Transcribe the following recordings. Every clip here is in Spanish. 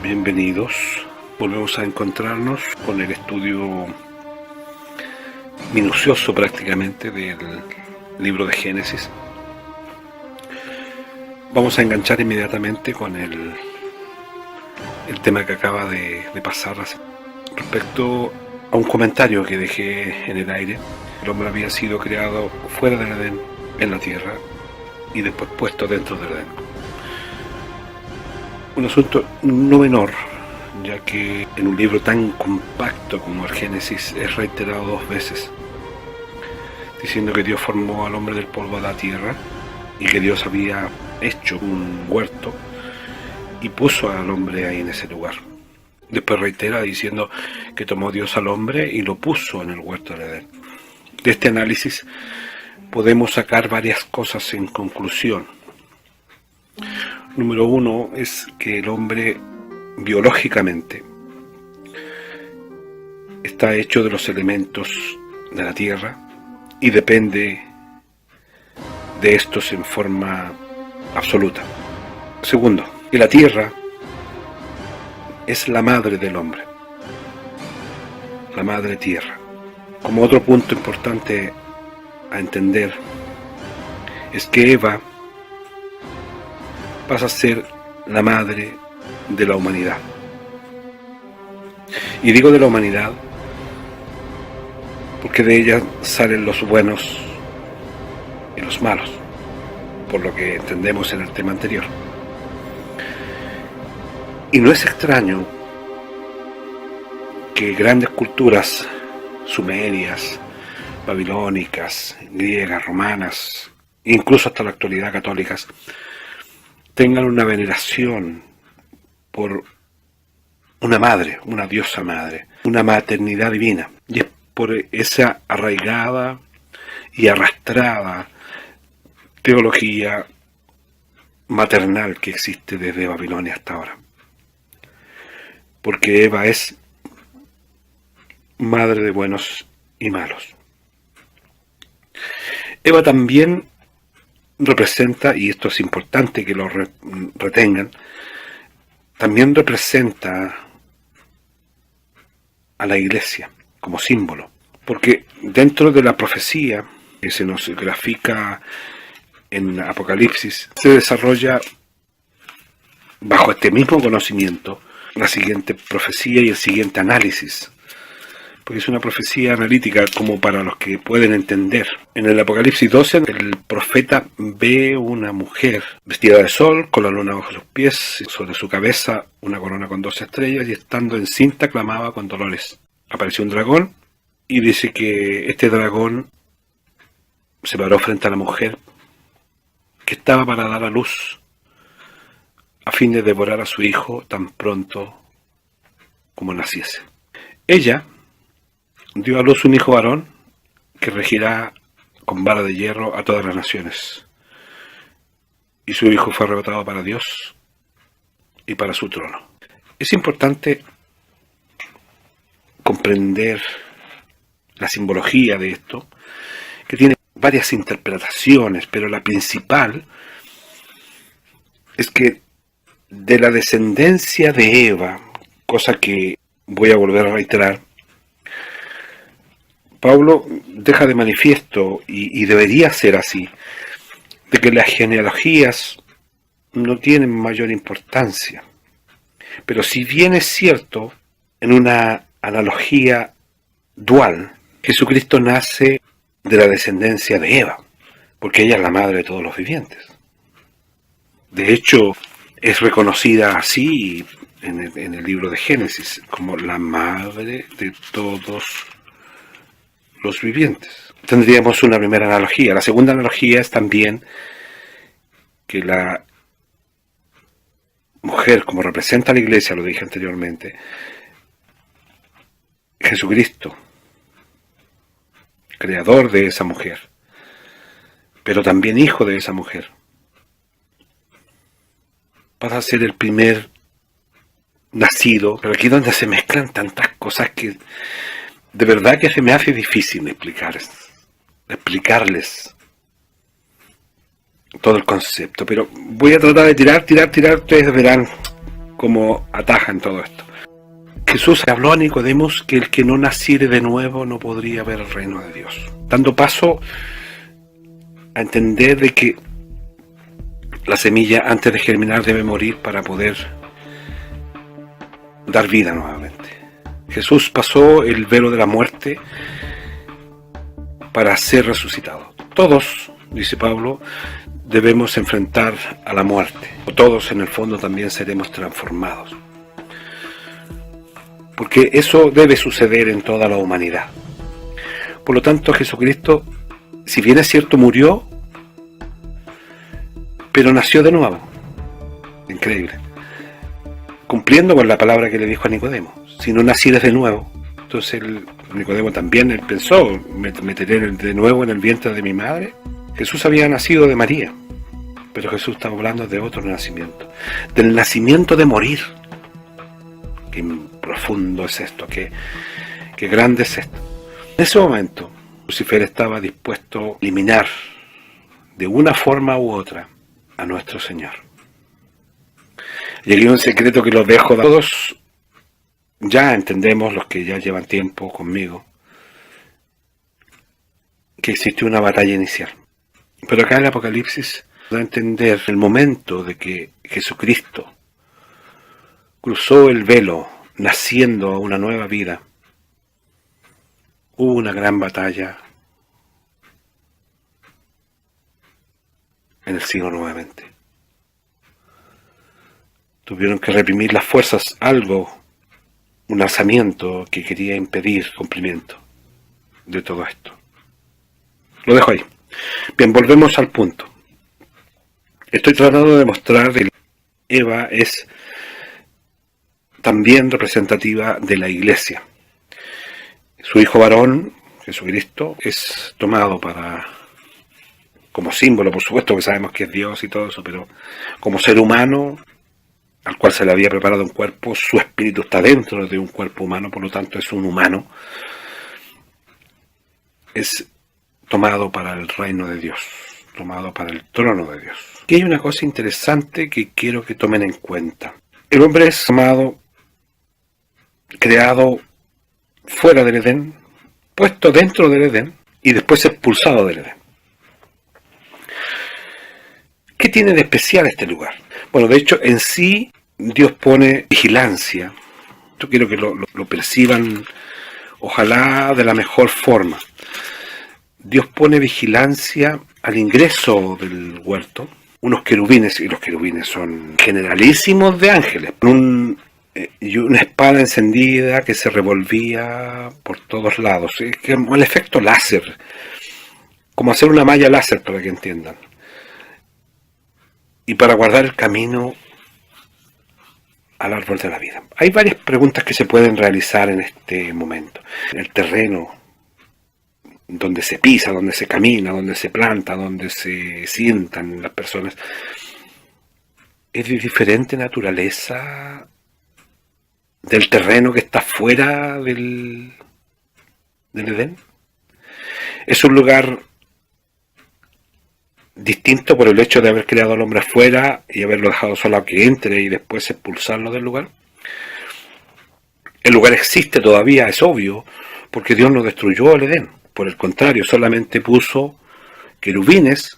Bienvenidos. Volvemos a encontrarnos con el estudio minucioso prácticamente del libro de Génesis. Vamos a enganchar inmediatamente con el tema que acaba de pasar respecto a un comentario que dejé en el aire. El hombre había sido creado fuera del Edén, en la tierra, y después puesto dentro del Edén. Un asunto no menor, ya que en un libro tan compacto como el Génesis es reiterado 2 veces, diciendo que Dios formó al hombre del polvo de la tierra y que Dios había hecho un huerto y puso al hombre ahí en ese lugar. Después reitera diciendo que tomó Dios al hombre y lo puso en el huerto del Edén. De este análisis podemos sacar varias cosas en conclusión. Número 1 es que el hombre biológicamente está hecho de los elementos de la tierra y depende de estos en forma absoluta. Segundo, que la tierra es la madre del hombre, la madre tierra. Como otro punto importante a entender es que Eva pasa a ser la madre de la humanidad. Y digo de la humanidad porque de ella salen los buenos y los malos, por lo que entendemos en el tema anterior. Y no es extraño que grandes culturas sumerias, babilónicas, griegas, romanas, incluso hasta la actualidad católicas, tengan una veneración por una madre, una diosa madre, una maternidad divina. Y es por esa arraigada y arrastrada teología maternal que existe desde Babilonia hasta ahora. Porque Eva es madre de buenos y malos. Eva también representa, y esto es importante que lo retengan, también representa a la iglesia como símbolo, porque dentro de la profecía que se nos grafica en Apocalipsis se desarrolla bajo este mismo conocimiento la siguiente profecía y el siguiente análisis, porque es una profecía analítica como para los que pueden entender. En el Apocalipsis 12, el profeta ve una mujer vestida de sol, con la luna bajo sus pies, sobre su cabeza una corona con 12 estrellas, y estando encinta clamaba con dolores. Apareció un dragón, y dice que este dragón se paró frente a la mujer, que estaba para dar a luz, a fin de devorar a su hijo tan pronto como naciese. Ella dio a luz un hijo varón que regirá con vara de hierro a todas las naciones. Y su hijo fue arrebatado para Dios y para su trono. Es importante comprender la simbología de esto, que tiene varias interpretaciones, pero la principal es que de la descendencia de Eva, cosa que voy a volver a reiterar, Pablo deja de manifiesto, y debería ser así, de que las genealogías no tienen mayor importancia. Pero si bien es cierto, en una analogía dual, Jesucristo nace de la descendencia de Eva, porque ella es la madre de todos los vivientes. De hecho, es reconocida así en el libro de Génesis, como la madre de todos los vivientes. Tendríamos una primera analogía. La segunda analogía es también que la mujer, como representa a la iglesia, lo dije anteriormente, Jesucristo, creador de esa mujer, pero también hijo de esa mujer, pasa a ser el primer nacido. Pero aquí es donde se mezclan tantas cosas que de verdad que se me hace difícil explicarles todo el concepto, pero voy a tratar de tirar, ustedes verán cómo ataja en todo esto. Jesús habló a Nicodemo que el que no naciere de nuevo no podría ver el reino de Dios, dando paso a entender de que la semilla antes de germinar debe morir para poder dar vida nuevamente. Jesús pasó el velo de la muerte para ser resucitado. Todos, dice Pablo, debemos enfrentar a la muerte. Todos en el fondo también seremos transformados. Porque eso debe suceder en toda la humanidad. Por lo tanto, Jesucristo, si bien es cierto, murió, pero nació de nuevo. Increíble. Cumpliendo con la palabra que le dijo a Nicodemo. Si no nacieres de nuevo. Entonces Nicodemo también él pensó, ¿me meteré de nuevo en el vientre de mi madre? Jesús había nacido de María. Pero Jesús estaba hablando de otro nacimiento. Del nacimiento de morir. Qué profundo es esto, qué grande es esto. En ese momento, Lucifer estaba dispuesto a eliminar de una forma u otra a nuestro Señor. Y aquí hay un secreto que los dejo a todos. Ya entendemos, los que ya llevan tiempo conmigo, que existe una batalla inicial. Pero acá en el Apocalipsis da a entender el momento de que Jesucristo cruzó el velo, naciendo a una nueva vida. Hubo una gran batalla en el cielo nuevamente. Tuvieron que reprimir las fuerzas, un alzamiento que quería impedir el cumplimiento de todo esto. Lo dejo ahí. Bien, volvemos al punto. Estoy tratando de mostrar que Eva es también representativa de la Iglesia. Su hijo varón, Jesucristo, es tomado como símbolo, por supuesto que sabemos que es Dios y todo eso, pero como ser humano, al cual se le había preparado un cuerpo, su espíritu está dentro de un cuerpo humano, por lo tanto es un humano, es tomado para el reino de Dios, tomado para el trono de Dios. Aquí hay una cosa interesante que quiero que tomen en cuenta. El hombre es tomado, creado fuera del Edén, puesto dentro del Edén y después expulsado del Edén. ¿Qué tiene de especial este lugar? Bueno, de hecho, en sí, Dios pone vigilancia. Yo quiero que lo perciban, ojalá de la mejor forma. Dios pone vigilancia al ingreso del huerto. Unos querubines, y los querubines son generalísimos de ángeles, y una espada encendida que se revolvía por todos lados. Es como el efecto láser, como hacer una malla láser para que entiendan. Y para guardar el camino al árbol de la vida. Hay varias preguntas que se pueden realizar en este momento. El terreno donde se pisa, donde se camina, donde se planta, donde se sientan las personas, es de diferente naturaleza del terreno que está fuera del Edén. Es un lugar distinto por el hecho de haber creado al hombre afuera y haberlo dejado solo a que entre y después expulsarlo del lugar. El lugar existe todavía, es obvio, porque Dios no destruyó el Edén. Por el contrario, solamente puso querubines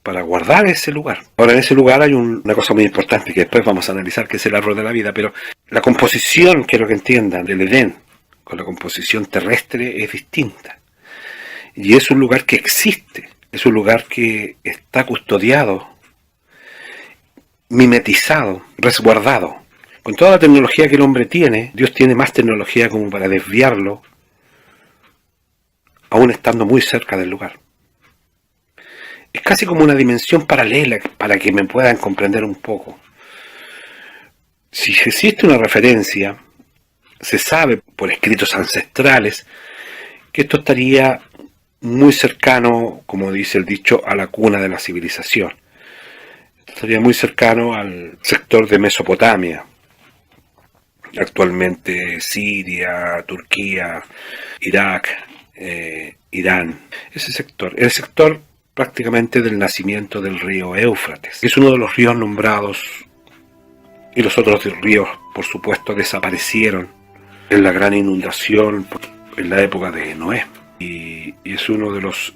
para guardar ese lugar. Ahora, en ese lugar hay una cosa muy importante que después vamos a analizar, que es el árbol de la vida, pero la composición, quiero que entiendan, del Edén con la composición terrestre es distinta. Y es un lugar que existe, es un lugar que está custodiado, mimetizado, resguardado. Con toda la tecnología que el hombre tiene, Dios tiene más tecnología como para desviarlo, aún estando muy cerca del lugar. Es casi como una dimensión paralela para que me puedan comprender un poco. Si existe una referencia, se sabe por escritos ancestrales que esto estaría muy cercano, como dice el dicho, a la cuna de la civilización. Estaría muy cercano al sector de Mesopotamia, actualmente Siria, Turquía, Irak, Irán. Ese sector, el sector prácticamente del nacimiento del río Éufrates. Es uno de los ríos nombrados Y los otros ríos, por supuesto, desaparecieron en la gran inundación en la época de Noé. Y es uno de los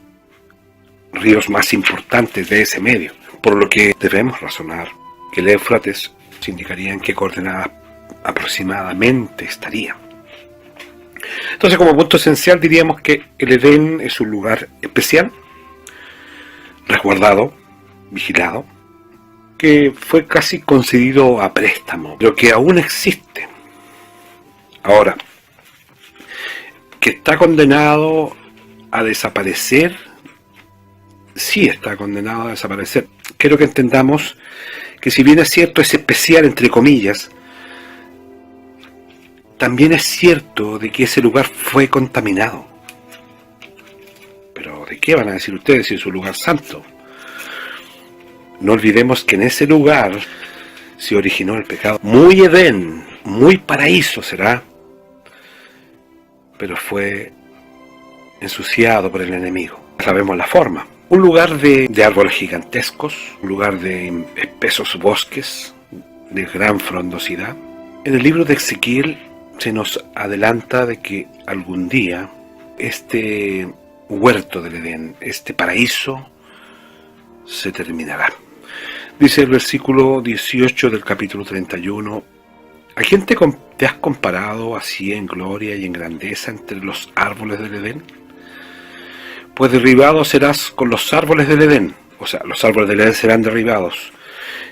ríos más importantes de ese medio. Por lo que debemos razonar que el Éufrates se indicaría en qué coordenada aproximadamente estaría. Entonces, como punto esencial, diríamos que el Edén es un lugar especial, resguardado, vigilado, que fue casi concedido a préstamo, pero que aún existe. Ahora, que está condenado a desaparecer, sí está condenado a desaparecer. Quiero que entendamos que si bien es cierto, es especial entre comillas, también es cierto de que ese lugar fue contaminado. Pero ¿de qué van a decir ustedes si es un lugar santo? No olvidemos que en ese lugar se originó el pecado. Muy Edén, muy paraíso será, pero fue ensuciado por el enemigo. Sabemos la forma. Un lugar de árboles gigantescos, un lugar de espesos bosques, de gran frondosidad. En el libro de Ezequiel se nos adelanta de que algún día este huerto del Edén, este paraíso, se terminará. Dice el versículo 18 del capítulo 31, ¿a quién te has comparado así en gloria y en grandeza entre los árboles del Edén? Pues derribado serás con los árboles del Edén. O sea, los árboles del Edén serán derribados.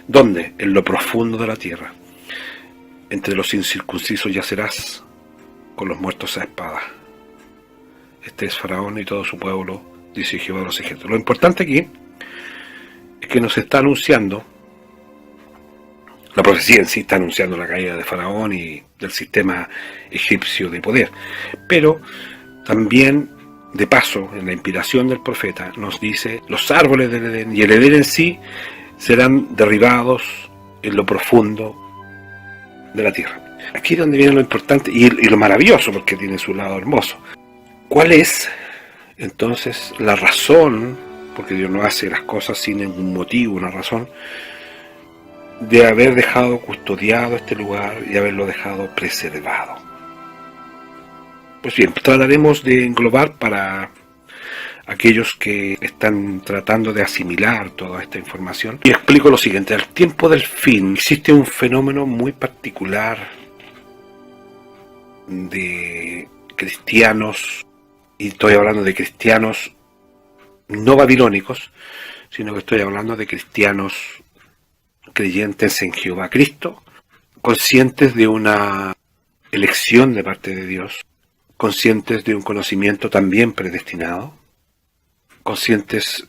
¿Dónde? En lo profundo de la tierra. Entre los incircuncisos yacerás con los muertos a espada. Este es Faraón y todo su pueblo, dice Jehová de los ejércitos. Lo importante aquí es que nos está anunciando, la profecía en sí está anunciando la caída de Faraón y del sistema egipcio de poder, pero también, de paso, en la inspiración del profeta, nos dice, los árboles del Edén y el Edén en sí serán derribados en lo profundo de la tierra. Aquí es donde viene lo importante y lo maravilloso, porque tiene su lado hermoso. ¿Cuál es entonces la razón, porque Dios no hace las cosas sin ningún motivo, una razón, de haber dejado custodiado este lugar y haberlo dejado preservado? Pues bien, trataremos de englobar para aquellos que están tratando de asimilar toda esta información. Y explico lo siguiente: al tiempo del fin existe un fenómeno muy particular de cristianos, y estoy hablando de cristianos no babilónicos, sino que estoy hablando de cristianos creyentes en Jehová Cristo, conscientes de una elección de parte de Dios, conscientes de un conocimiento también predestinado, conscientes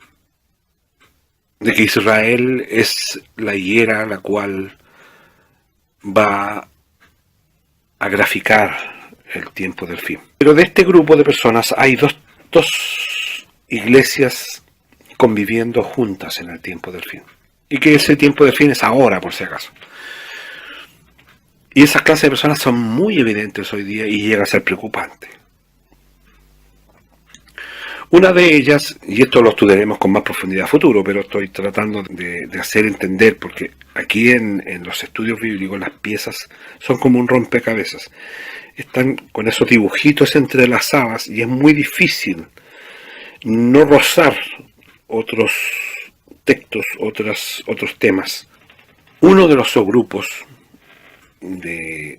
de que Israel es la higuera la cual va a graficar el tiempo del fin. Pero de este grupo de personas hay dos iglesias conviviendo juntas en el tiempo del fin. Y que ese tiempo del fin es ahora, por si acaso. Y esas clases de personas son muy evidentes hoy día y llega a ser preocupante. Una de ellas, y esto lo estudiaremos con más profundidad a futuro, pero estoy tratando de hacer entender, porque aquí en los estudios bíblicos las piezas son como un rompecabezas. Están con esos dibujitos entrelazadas y es muy difícil no rozar otros textos, otros temas. Uno de los subgrupos de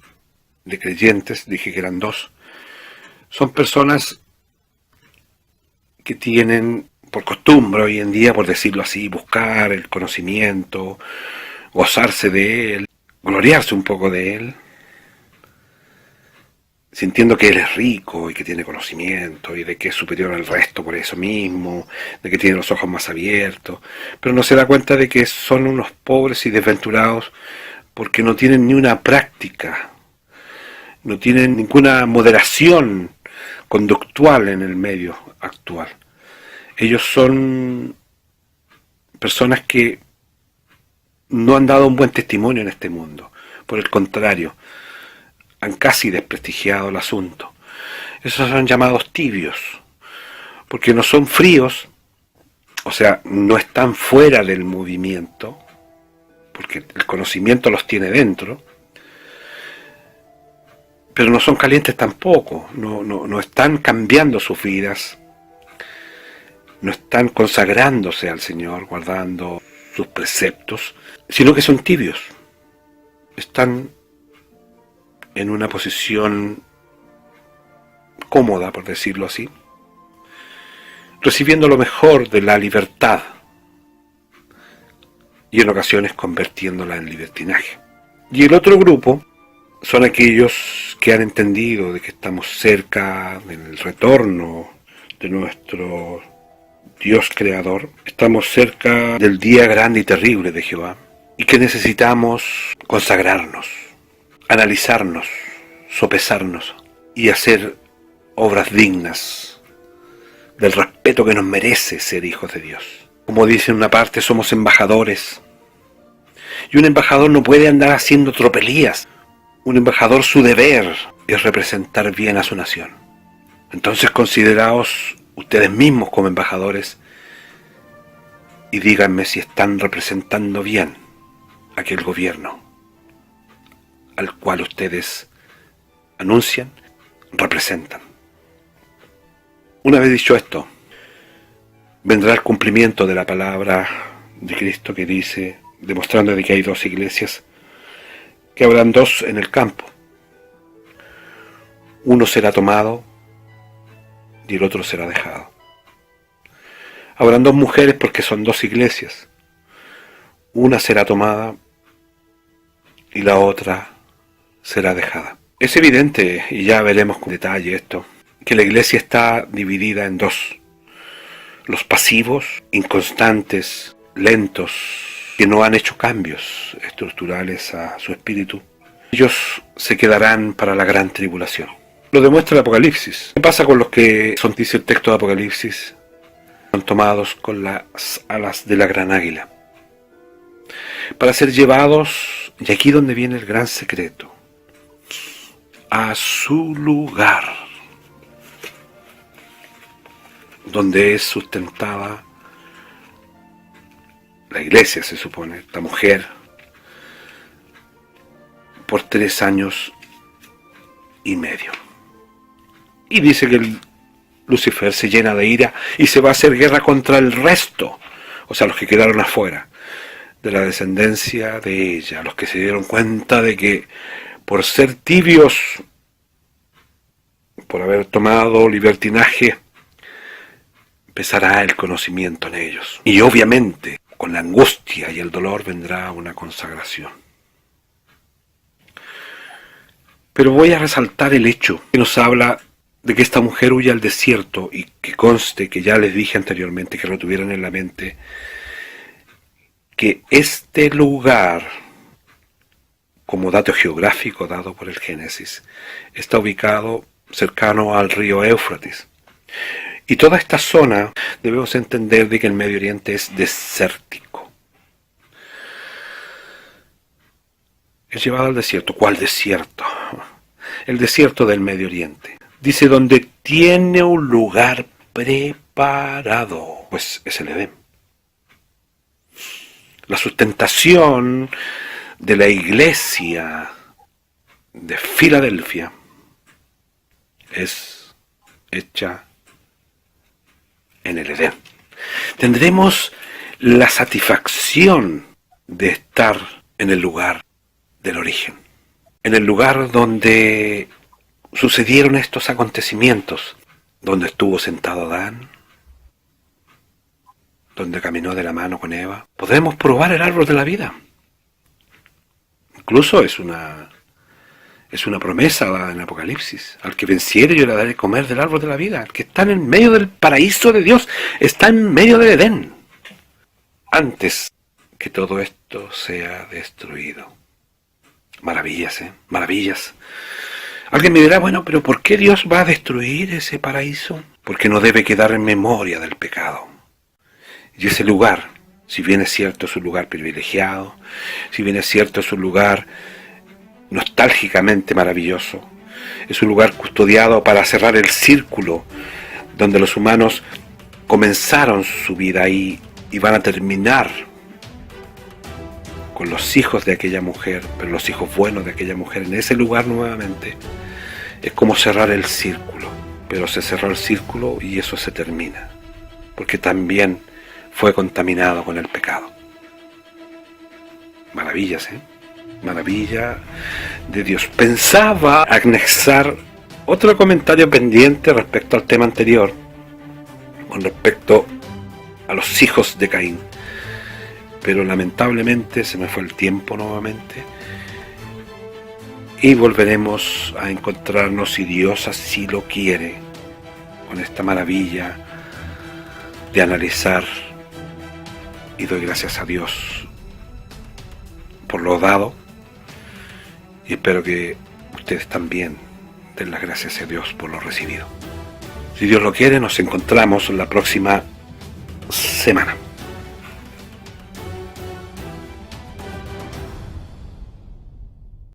creyentes, dije que eran dos, son personas que tienen por costumbre hoy en día, por decirlo así, buscar el conocimiento, gozarse de él, gloriarse un poco de él, sintiendo que él es rico y que tiene conocimiento y de que es superior al resto por eso mismo, de que tiene los ojos más abiertos, pero no se da cuenta de que son unos pobres y desventurados porque no tienen ni una práctica, no tienen ninguna moderación conductual en el medio actual. Ellos son personas que no han dado un buen testimonio en este mundo. Por el contrario, han casi desprestigiado el asunto. Esos son llamados tibios, porque no son fríos, o sea, no están fuera del movimiento, porque el conocimiento los tiene dentro, pero no son calientes tampoco, no están cambiando sus vidas, no están consagrándose al Señor, guardando sus preceptos, sino que son tibios, están en una posición cómoda, por decirlo así, recibiendo lo mejor de la libertad y en ocasiones convirtiéndola en libertinaje. Y el otro grupo son aquellos que han entendido de que estamos cerca del retorno de nuestro Dios creador, estamos cerca del día grande y terrible de Jehová, y que necesitamos consagrarnos, analizarnos, sopesarnos y hacer obras dignas del respeto que nos merece ser hijos de Dios. Como dice en una parte, somos embajadores, y un embajador no puede andar haciendo tropelías. Un embajador, su deber es representar bien a su nación. Entonces consideraos ustedes mismos como embajadores y díganme si están representando bien aquel gobierno al cual ustedes anuncian, representan. Una vez dicho esto, vendrá el cumplimiento de la palabra de Cristo que dice, demostrando de que hay dos iglesias, que habrán dos en el campo. Uno será tomado y el otro será dejado. Habrán dos mujeres porque son dos iglesias. Una será tomada y la otra será dejada. Es evidente, y ya veremos con detalle esto, que la iglesia está dividida en dos. Los pasivos, inconstantes, lentos, que no han hecho cambios estructurales a su espíritu, ellos se quedarán para la gran tribulación. Lo demuestra el Apocalipsis. ¿Qué pasa con los que son, dice el texto de Apocalipsis, son tomados con las alas de la gran águila? Para ser llevados, y aquí donde viene el gran secreto, a su lugar, donde es sustentada la iglesia, se supone, esta mujer, por 3 años y medio. Y dice que Lucifer se llena de ira y se va a hacer guerra contra el resto, o sea, los que quedaron afuera, de la descendencia de ella, los que se dieron cuenta de que por ser tibios, por haber tomado libertinaje, empezará el conocimiento en ellos. Y obviamente, con la angustia y el dolor vendrá una consagración. Pero voy a resaltar el hecho que nos habla de que esta mujer huye al desierto y que conste que ya les dije anteriormente que lo tuvieran en la mente, que este lugar, como dato geográfico dado por el Génesis, está ubicado cercano al río Éufrates. Y toda esta zona debemos entender de que el Medio Oriente es desértico. Es llevado al desierto. ¿Cuál desierto? El desierto del Medio Oriente. Dice, donde tiene un lugar preparado. Pues es el Edén. La sustentación de la iglesia de Filadelfia es hecha en el Edén. Tendremos la satisfacción de estar en el lugar del origen, en el lugar donde sucedieron estos acontecimientos, donde estuvo sentado Adán, donde caminó de la mano con Eva. Podremos probar el árbol de la vida. Incluso es una promesa dada en Apocalipsis. Al que venciere yo le daré comer del árbol de la vida. El que está en medio del paraíso de Dios está en medio del Edén. Antes que todo esto sea destruido. Maravillas, maravillas. Alguien me dirá, bueno, pero ¿por qué Dios va a destruir ese paraíso? Porque no debe quedar en memoria del pecado. Y ese lugar, si bien es cierto, es un lugar privilegiado, si bien es cierto, es un lugar nostálgicamente maravilloso, es un lugar custodiado para cerrar el círculo donde los humanos comenzaron su vida ahí y van a terminar con los hijos de aquella mujer, pero los hijos buenos de aquella mujer en ese lugar nuevamente, es como cerrar el círculo. Pero se cerró el círculo y eso se termina, porque también fue contaminado con el pecado. Maravillas, maravilla de Dios. Pensaba anexar otro comentario pendiente respecto al tema anterior, con respecto a los hijos de Caín, pero lamentablemente se me fue el tiempo nuevamente, y volveremos a encontrarnos, si Dios así lo quiere, con esta maravilla de analizar, y doy gracias a Dios por lo dado, y espero que ustedes también den las gracias a Dios por lo recibido. Si Dios lo quiere, nos encontramos la próxima semana.